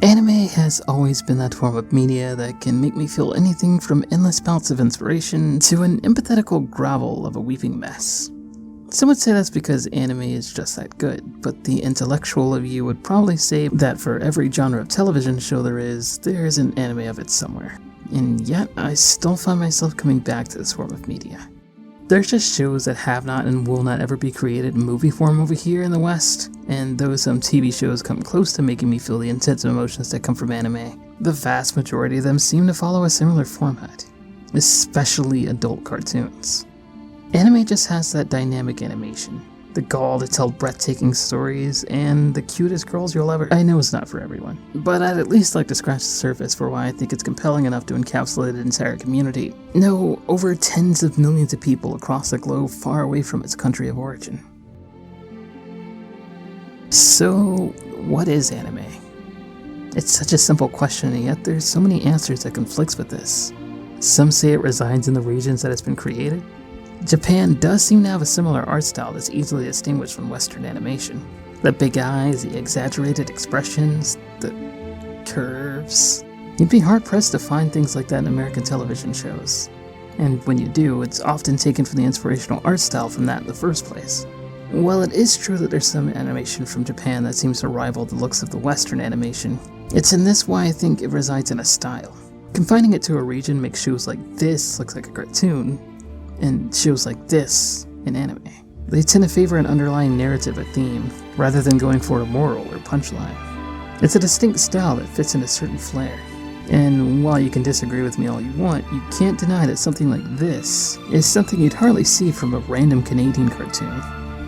Anime has always been that form of media that can make me feel anything from endless bouts of inspiration to an empathetical grovel of a weeping mess. Some would say that's because anime is just that good, but the intellectual of you would probably say that for every genre of television show there's an anime of it somewhere. And yet, I still find myself coming back to this form of media. There's just shows that have not and will not ever be created in movie form over here in the West, and though some TV shows come close to making me feel the intense emotions that come from anime, the vast majority of them seem to follow a similar format, especially adult cartoons. Anime just has that dynamic animation, the gall to tell breathtaking stories, and the cutest girls you'll ever— I know it's not for everyone, but I'd at least like to scratch the surface for why I think it's compelling enough to encapsulate an entire community. No, over tens of millions of people across the globe far away from its country of origin. So, what is anime? It's such a simple question, and yet there's so many answers that conflicts with this. Some say it resides in the regions that it's been created. Japan does seem to have a similar art style that's easily distinguished from Western animation. The big eyes, the exaggerated expressions, the curves. You'd be hard-pressed to find things like that in American television shows. And when you do, it's often taken from the inspirational art style from that in the first place. While it is true that there's some animation from Japan that seems to rival the looks of the Western animation, it's in this why I think it resides in a style. Confining it to a region makes shows like this look like a cartoon, and shows like this in anime. They tend to favor an underlying narrative or theme, rather than going for a moral or punchline. It's a distinct style that fits in a certain flair. And while you can disagree with me all you want, you can't deny that something like this is something you'd hardly see from a random Canadian cartoon.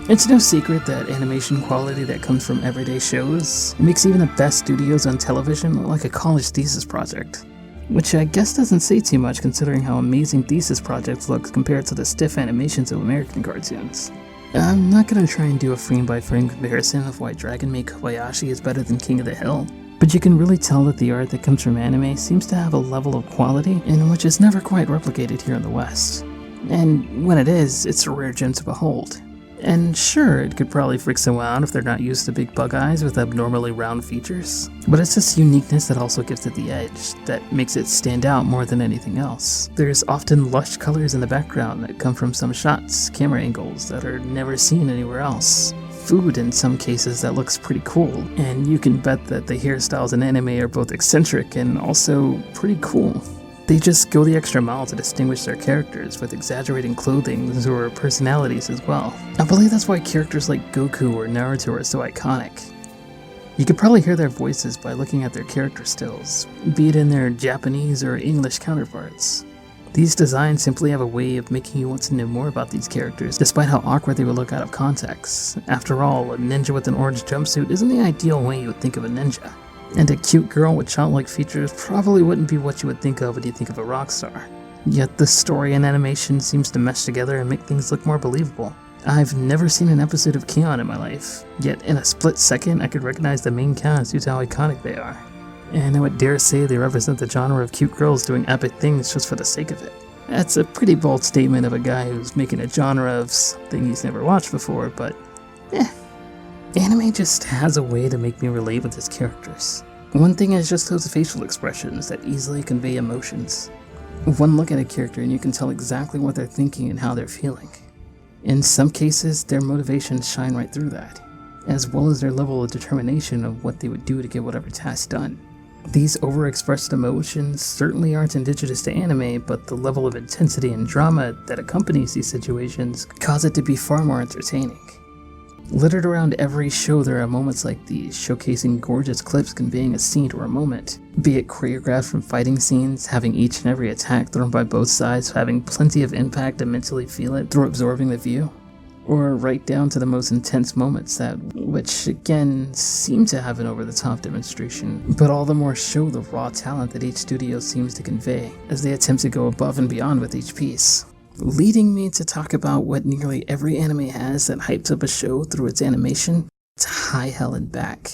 It's no secret that animation quality that comes from everyday shows makes even the best studios on television look like a college thesis project. Which I guess doesn't say too much considering how amazing thesis projects look compared to the stiff animations of American cartoons. I'm not gonna try and do a frame-by-frame comparison of why Dragon Maid Kobayashi is better than King of the Hill, but you can really tell that the art that comes from anime seems to have a level of quality in which is never quite replicated here in the West. And when it is, it's a rare gem to behold. And sure, it could probably freak someone out if they're not used to big bug eyes with abnormally round features, but it's this uniqueness that also gives it the edge, that makes it stand out more than anything else. There's often lush colors in the background that come from some shots, camera angles that are never seen anywhere else. Food in some cases that looks pretty cool, and you can bet that the hairstyles in anime are both eccentric and also pretty cool. They just go the extra mile to distinguish their characters with exaggerating clothing or personalities as well. I believe that's why characters like Goku or Naruto are so iconic. You could probably hear their voices by looking at their character stills, be it in their Japanese or English counterparts. These designs simply have a way of making you want to know more about these characters, despite how awkward they would look out of context. After all, a ninja with an orange jumpsuit isn't the ideal way you would think of a ninja. And a cute girl with childlike features probably wouldn't be what you would think of when you think of a rock star. Yet the story and animation seems to mesh together and make things look more believable. I've never seen an episode of Keon in my life, yet in a split second I could recognize the main cast due to how iconic they are. And I would dare say they represent the genre of cute girls doing epic things just for the sake of it. That's a pretty bold statement of a guy who's making a genre of thing he's never watched before, but anime just has a way to make me relate with its characters. One thing is just those facial expressions that easily convey emotions. One look at a character and you can tell exactly what they're thinking and how they're feeling. In some cases, their motivations shine right through that, as well as their level of determination of what they would do to get whatever task done. These overexpressed emotions certainly aren't indigenous to anime, but the level of intensity and drama that accompanies these situations cause it to be far more entertaining. Littered around every show there are moments like these, showcasing gorgeous clips conveying a scene or a moment, be it choreographed from fighting scenes, having each and every attack thrown by both sides having plenty of impact to mentally feel it through absorbing the view, or right down to the most intense moments which again seem to have an over-the-top demonstration, but all the more show the raw talent that each studio seems to convey as they attempt to go above and beyond with each piece. Leading me to talk about what nearly every anime has that hypes up a show through its animation, to high hell and back.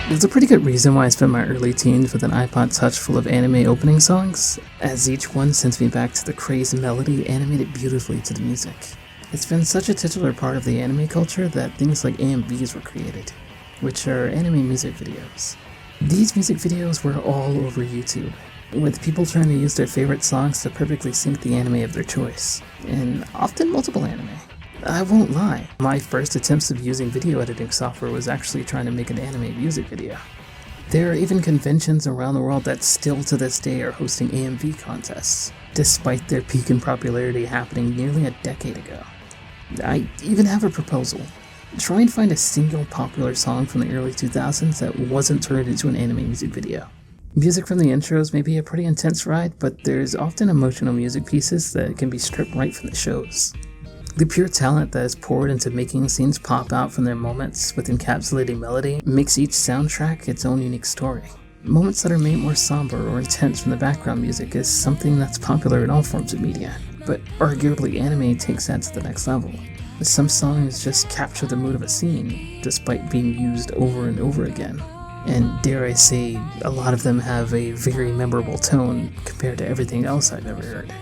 There's a pretty good reason why I spent my early teens with an iPod Touch full of anime opening songs, as each one sends me back to the crazy melody animated beautifully to the music. It's been such a titular part of the anime culture that things like AMVs were created, which are anime music videos. These music videos were all over YouTube, with people trying to use their favorite songs to perfectly sync the anime of their choice, and often multiple anime. I won't lie, my first attempts of using video editing software was actually trying to make an anime music video. There are even conventions around the world that still to this day are hosting AMV contests, despite their peak in popularity happening nearly a decade ago. I even have a proposal. Try and find a single popular song from the early 2000s that wasn't turned into an anime music video. Music from the intros may be a pretty intense ride, but there's often emotional music pieces that can be stripped right from the shows. The pure talent that is poured into making scenes pop out from their moments with encapsulating melody makes each soundtrack its own unique story. Moments that are made more somber or intense from the background music is something that's popular in all forms of media, but arguably anime takes that to the next level. Some songs just capture the mood of a scene, despite being used over and over again. And dare I say, a lot of them have a very memorable tone compared to everything else I've ever heard.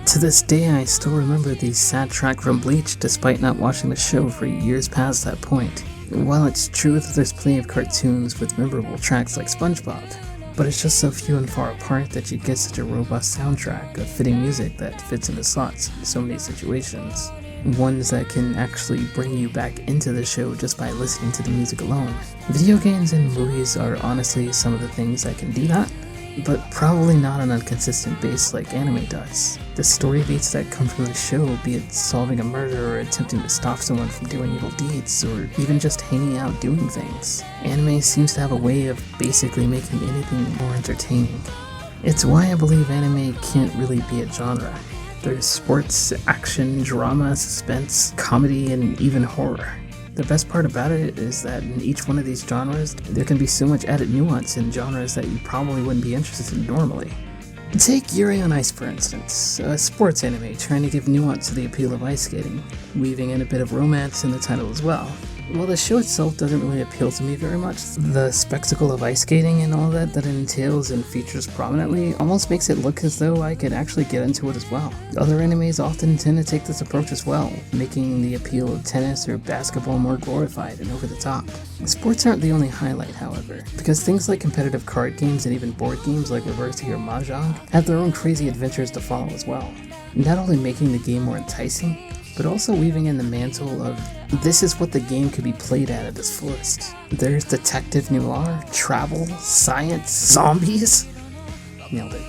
To this day, I still remember the sad track from Bleach despite not watching the show for years past that point. While it's true that there's plenty of cartoons with memorable tracks like SpongeBob, but it's just so few and far apart that you get such a robust soundtrack of fitting music that fits into slots in so many situations. Ones that can actually bring you back into the show just by listening to the music alone. Video games and movies are honestly some of the things that can do that, but probably not on a consistent base like anime does. The story beats that come from the show, be it solving a murder or attempting to stop someone from doing evil deeds, or even just hanging out doing things. Anime seems to have a way of basically making anything more entertaining. It's why I believe anime can't really be a genre. There's sports, action, drama, suspense, comedy, and even horror. The best part about it is that in each one of these genres, there can be so much added nuance in genres that you probably wouldn't be interested in normally. Take Yuri on Ice for instance, a sports anime trying to give nuance to the appeal of ice skating, weaving in a bit of romance in the title as well. While the show itself doesn't really appeal to me very much, the spectacle of ice skating and all that it entails and features prominently almost makes it look as though I could actually get into it as well. Other animes often tend to take this approach as well, making the appeal of tennis or basketball more glorified and over the top. Sports aren't the only highlight, however, because things like competitive card games and even board games like Reversi or Mahjong have their own crazy adventures to follow as well, not only making the game more enticing, but also weaving in the mantle of this is what the game could be played at its fullest. There's detective noir, travel, science, zombies. Nailed it.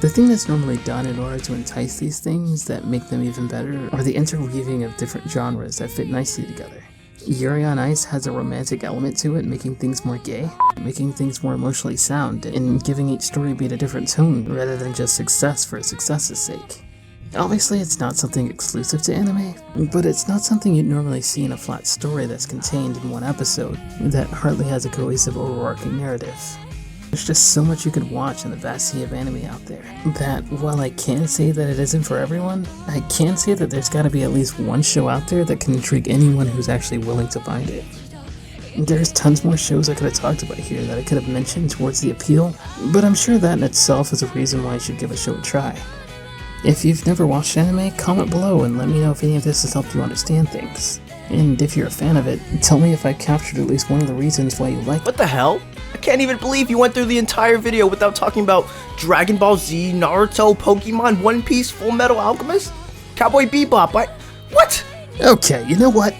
The thing that's normally done in order to entice these things that make them even better are the interweaving of different genres that fit nicely together. Yuri on Ice has a romantic element to it, making things more gay, making things more emotionally sound, and giving each story beat a different tone rather than just success for success's sake. Obviously, it's not something exclusive to anime, but it's not something you'd normally see in a flat story that's contained in one episode that hardly has a cohesive overarching narrative. There's just so much you could watch in the vast sea of anime out there that while I can say that it isn't for everyone, I can say that there's gotta be at least one show out there that can intrigue anyone who's actually willing to find it. There's tons more shows I could have talked about here that I could have mentioned towards the appeal, but I'm sure that in itself is a reason why you should give a show a try. If you've never watched anime, comment below and let me know if any of this has helped you understand things. And if you're a fan of it, tell me if I captured at least one of the reasons why you like it. What the hell? I can't even believe you went through the entire video without talking about Dragon Ball Z, Naruto, Pokemon, One Piece, Full Metal Alchemist, Cowboy Bebop, what? Okay, you know what?